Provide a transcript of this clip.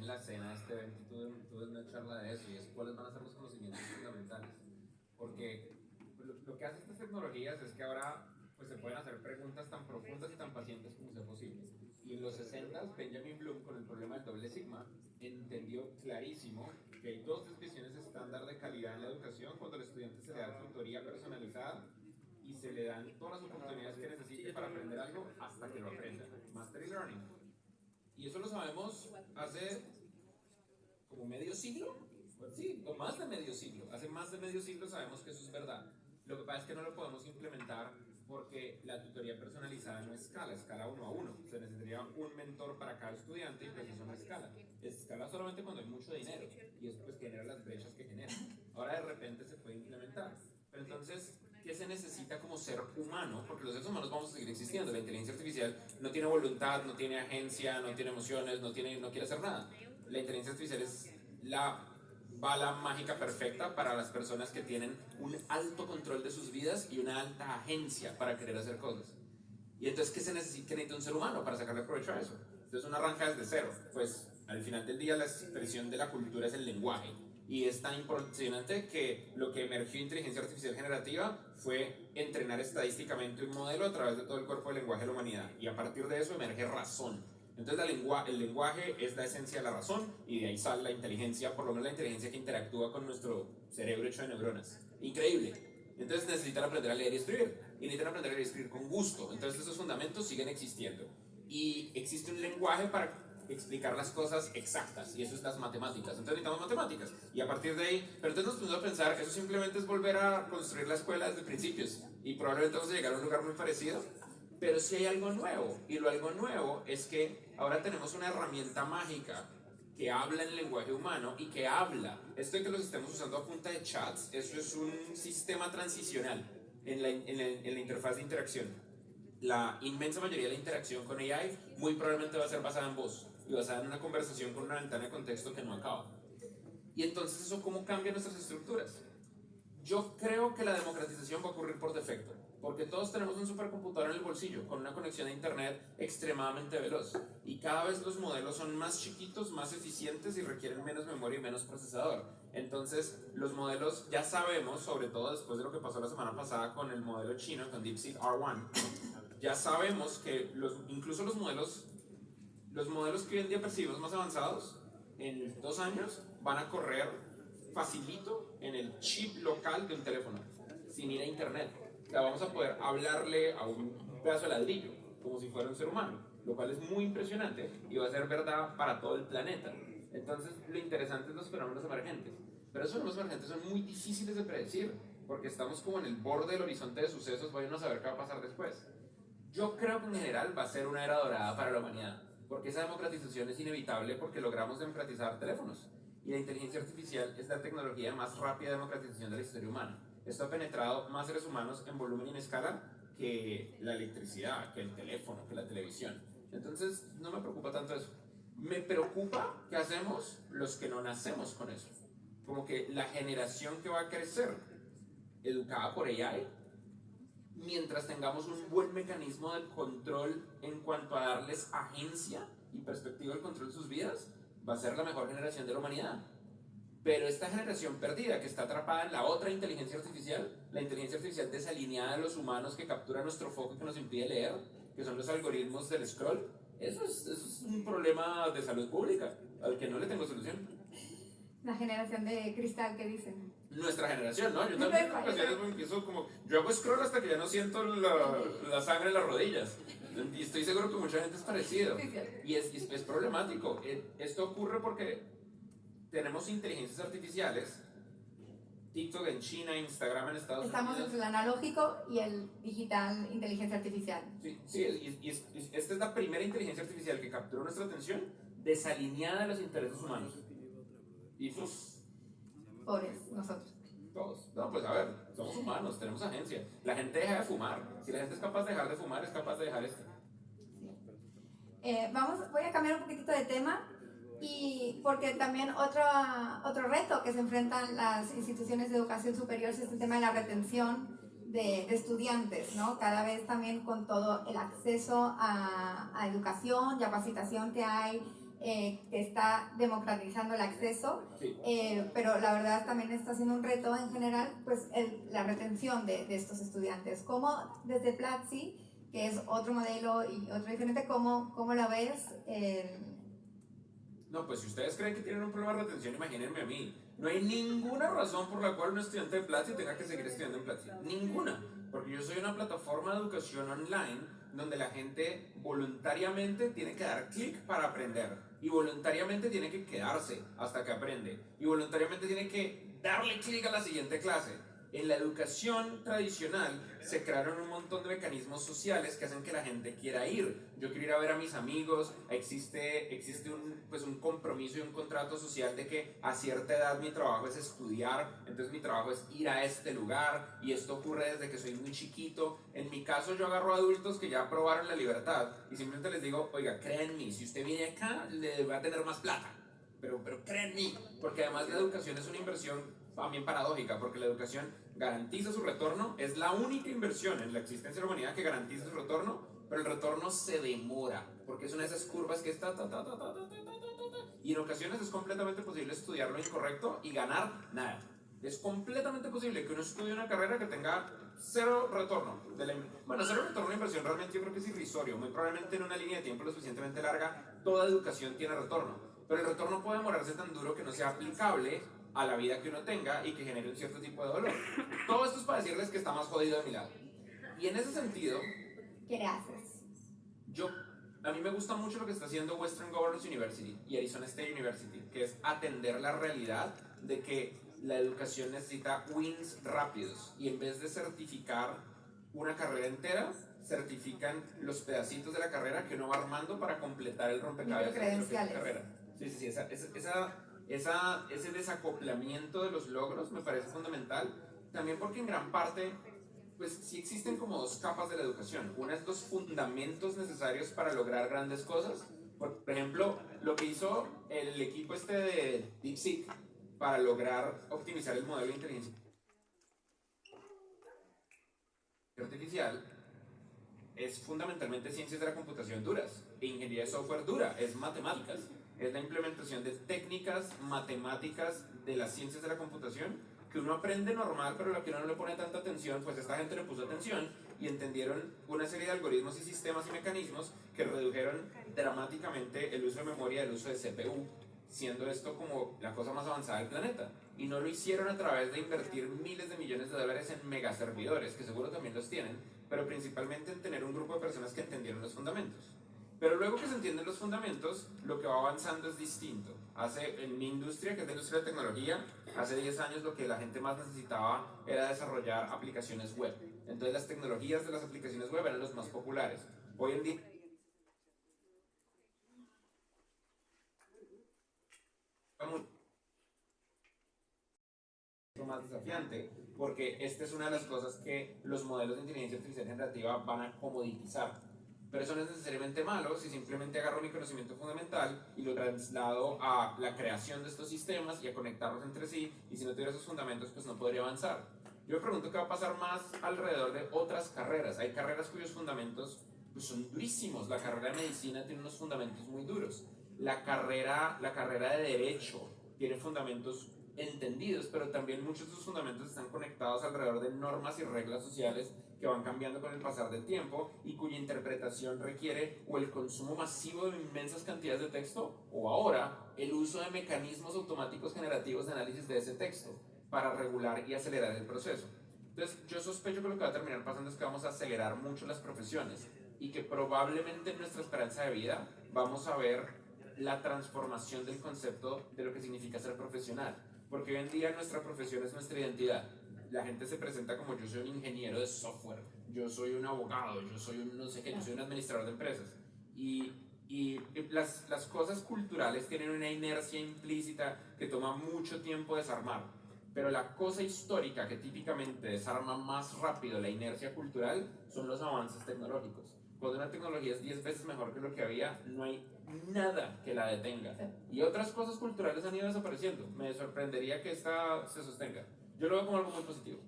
en la cena de este evento tuve una charla de eso, y es cuáles van a ser los conocimientos fundamentales. Porque lo que hacen estas tecnologías es que ahora pues, se pueden hacer preguntas tan profundas y tan pacientes como sea posible. Y en los 60 Benjamin Bloom, con el problema del doble sigma, entendió clarísimo que hay dos definiciones estándar de calidad en la educación cuando al estudiante se le da tutoría personalizada y se le dan todas las oportunidades que necesite para aprender algo hasta que lo aprenda. Mastery Learning. Y eso lo sabemos hace como medio siglo. Pues sí, o más de medio siglo. Hace más de medio siglo sabemos que eso es verdad. Lo que pasa es que no lo podemos implementar porque la tutoría personalizada no escala uno a uno. Se necesitaría un mentor para cada estudiante y pues eso no escala. Escala solamente cuando hay mucho dinero y eso pues genera las brechas que genera. Ahora de repente se puede implementar. Pero entonces, ¿qué se necesita como ser humano? Porque los seres humanos vamos a seguir existiendo. La inteligencia artificial no tiene voluntad, no tiene agencia, no tiene emociones, no quiere hacer nada. La inteligencia artificial es la bala mágica perfecta para las personas que tienen un alto control de sus vidas y una alta agencia para querer hacer cosas. Y entonces, ¿qué se necesita? ¿Qué necesita un ser humano para sacarle provecho a eso? Entonces uno arranca desde cero. Pues al final del día la expresión de la cultura es el lenguaje. Y es tan impresionante que lo que emergió en inteligencia artificial generativa fue entrenar estadísticamente un modelo a través de todo el cuerpo del lenguaje de la humanidad. Y a partir de eso emerge razón. Entonces el lenguaje es la esencia de la razón y de ahí sale la inteligencia, por lo menos la inteligencia que interactúa con nuestro cerebro hecho de neuronas. Increíble. Entonces necesitan aprender a leer y escribir. Y necesitan aprender a leer y escribir con gusto. Entonces esos fundamentos siguen existiendo. Y existe un lenguaje para explicar las cosas exactas, y eso es las matemáticas. Entonces necesitamos matemáticas. Y a partir de ahí, pero entonces nos pusimos a pensar, eso simplemente es volver a construir la escuela desde principios. Y probablemente vamos a llegar a un lugar muy parecido. Pero sí hay algo nuevo, y lo algo nuevo es que ahora tenemos una herramienta mágica que habla en lenguaje humano y que habla. Esto de que los estemos usando a punta de chats, eso es un sistema transicional en la interfaz de interacción. La inmensa mayoría de la interacción con AI muy probablemente va a ser basada en voz y basada en una conversación con una ventana de contexto que no acaba. Y entonces, ¿eso cómo cambia nuestras estructuras? Yo creo que la democratización va a ocurrir por defecto, porque todos tenemos un supercomputador en el bolsillo con una conexión a internet extremadamente veloz, y cada vez los modelos son más chiquitos, más eficientes y requieren menos memoria y menos procesador. Entonces los modelos, ya sabemos, sobre todo después de lo que pasó la semana pasada con el modelo chino, con DeepSeek R1, ya sabemos que incluso los modelos que hoy en día percibimos más avanzados, en 2 años van a correr facilito en el chip local de un teléfono, sin ir a internet. O sea, vamos a poder hablarle a un pedazo de ladrillo, como si fuera un ser humano, lo cual es muy impresionante y va a ser verdad para todo el planeta. Entonces, lo interesante es los fenómenos emergentes. Pero esos fenómenos emergentes son muy difíciles de predecir, porque estamos como en el borde del horizonte de sucesos, vayan a saber qué va a pasar después. Yo creo que en general va a ser una era dorada para la humanidad, porque esa democratización es inevitable porque logramos democratizar teléfonos. Y la inteligencia artificial es la tecnología más rápida de democratización de la historia humana. Esto ha penetrado más seres humanos en volumen y en escala que la electricidad, que el teléfono, que la televisión. Entonces, no me preocupa tanto eso. Me preocupa qué hacemos los que no nacemos con eso. Como que la generación que va a crecer educada por AI, mientras tengamos un buen mecanismo de control en cuanto a darles agencia y perspectiva del control de sus vidas, va a ser la mejor generación de la humanidad. Pero esta generación perdida que está atrapada en la otra inteligencia artificial, la inteligencia artificial desalineada de los humanos que captura nuestro foco y que nos impide leer, que son los algoritmos del scroll, eso es un problema de salud pública al que no le tengo solución. La generación de cristal que dicen. Nuestra generación, ¿no? Yo también en ocasiones me empiezo como... Yo hago scroll hasta que ya no siento la sangre en las rodillas. Y estoy seguro que mucha gente es parecido. Y es problemático. Esto ocurre porque tenemos inteligencias artificiales, TikTok en China, Instagram en Estados Unidos. Estamos entre el analógico y el digital, inteligencia artificial. Sí, esta es la primera inteligencia artificial que capturó nuestra atención desalineada de los intereses humanos. Y pues... Pobres, nosotros. Todos. No, pues a ver, somos humanos, tenemos agencia. La gente deja de fumar. Si la gente es capaz de dejar de fumar, es capaz de dejar esto. Sí. Voy a cambiar un poquitito de tema, y porque también otro reto que se enfrentan las instituciones de educación superior es el tema de la retención de estudiantes, ¿no? Cada vez también con todo el acceso a educación y capacitación que hay, que está democratizando el acceso, Sí. pero la verdad también está siendo un reto en general, pues la retención de estos estudiantes. ¿Cómo desde Platzi, que es otro modelo y otro diferente, cómo la ves? No, pues si ustedes creen que tienen un problema de retención, imagínense a mí. No hay ninguna razón por la cual un estudiante de Platzi tenga que seguir estudiando en Platzi. Ninguna. Porque yo soy una plataforma de educación online donde la gente voluntariamente tiene que dar clic para aprender. Y voluntariamente tiene que quedarse hasta que aprende. Y voluntariamente tiene que darle clic a la siguiente clase. En la educación tradicional se crearon un montón de mecanismos sociales que hacen que la gente quiera ir. Yo quiero ir a ver a mis amigos, existe un compromiso y un contrato social de que a cierta edad mi trabajo es estudiar, entonces mi trabajo es ir a este lugar y esto ocurre desde que soy muy chiquito. En mi caso yo agarro a adultos que ya probaron la libertad y simplemente les digo, oiga, crea en mí, si usted viene acá le va a tener más plata. Pero crea en mí, porque además la educación es una inversión también paradójica, porque la educación garantiza su retorno, es la única inversión en la existencia de la humanidad que garantiza su retorno, pero el retorno se demora, porque es una de esas curvas que está y en ocasiones es completamente posible estudiar lo incorrecto y ganar nada. Es completamente posible que uno estudie una carrera que tenga cero retorno. Cero retorno de inversión realmente yo creo que es irrisorio. Muy probablemente en una línea de tiempo lo suficientemente larga, toda educación tiene retorno. Pero el retorno puede demorarse tan duro que no sea aplicable a la vida que uno tenga y que genere un cierto tipo de dolor. Todo esto es para decirles que está más jodido de mi lado. Y en ese sentido, ¿qué le haces? A mí me gusta mucho lo que está haciendo Western Governors University y Arizona State University, que es atender la realidad de que la educación necesita wins rápidos y en vez de certificar una carrera entera, certifican los pedacitos de la carrera que uno va armando para completar el rompecabezas de la carrera. Sí, ese desacoplamiento de los logros me parece fundamental, también porque en gran parte pues sí existen como dos capas de la educación. Una es los fundamentos necesarios para lograr grandes cosas. Por ejemplo, lo que hizo el equipo de DeepSeek para lograr optimizar el modelo de inteligencia artificial es fundamentalmente ciencias de la computación duras. E ingeniería de software dura, es matemáticas. Es la implementación de técnicas matemáticas de las ciencias de la computación que uno aprende normal, pero a lo que uno no le pone tanta atención, pues esta gente le puso atención y entendieron una serie de algoritmos y sistemas y mecanismos que redujeron dramáticamente el uso de memoria y el uso de CPU, siendo esto como la cosa más avanzada del planeta. Y no lo hicieron a través de invertir miles de millones de dólares en megaservidores, que seguro también los tienen, pero principalmente en tener un grupo de personas que entendieron los fundamentos. Pero luego que se entienden los fundamentos, lo que va avanzando es distinto. En mi industria, que es la industria de tecnología, hace 10 años lo que la gente más necesitaba era desarrollar aplicaciones web. Entonces las tecnologías de las aplicaciones web eran los más populares. Hoy en día es más desafiante, porque esta es una de las cosas que los modelos de inteligencia artificial generativa van a comoditizar. Pero eso no es necesariamente malo si simplemente agarro mi conocimiento fundamental y lo traslado a la creación de estos sistemas y a conectarlos entre sí, y si no tuviera esos fundamentos pues no podría avanzar. Yo me pregunto qué va a pasar más alrededor de otras carreras. Hay carreras cuyos fundamentos pues, son durísimos. La carrera de medicina tiene unos fundamentos muy duros. La carrera de derecho tiene fundamentos entendidos, pero también muchos de sus fundamentos están conectados alrededor de normas y reglas sociales que van cambiando con el pasar del tiempo y cuya interpretación requiere o el consumo masivo de inmensas cantidades de texto o ahora el uso de mecanismos automáticos generativos de análisis de ese texto para regular y acelerar el proceso. Entonces yo sospecho que lo que va a terminar pasando es que vamos a acelerar mucho las profesiones y que probablemente en nuestra esperanza de vida vamos a ver la transformación del concepto de lo que significa ser profesional. Porque hoy en día nuestra profesión es nuestra identidad. La gente se presenta como yo soy un ingeniero de software, yo soy un abogado, yo soy un no sé qué, yo soy un administrador de empresas. Y las cosas culturales tienen una inercia implícita que toma mucho tiempo desarmar. Pero la cosa histórica que típicamente desarma más rápido la inercia cultural son los avances tecnológicos. Cuando una tecnología es 10 veces mejor que lo que había, no hay nada que la detenga. Y otras cosas culturales han ido desapareciendo. Me sorprendería que esta se sostenga. Yo lo veo como algo muy positivo.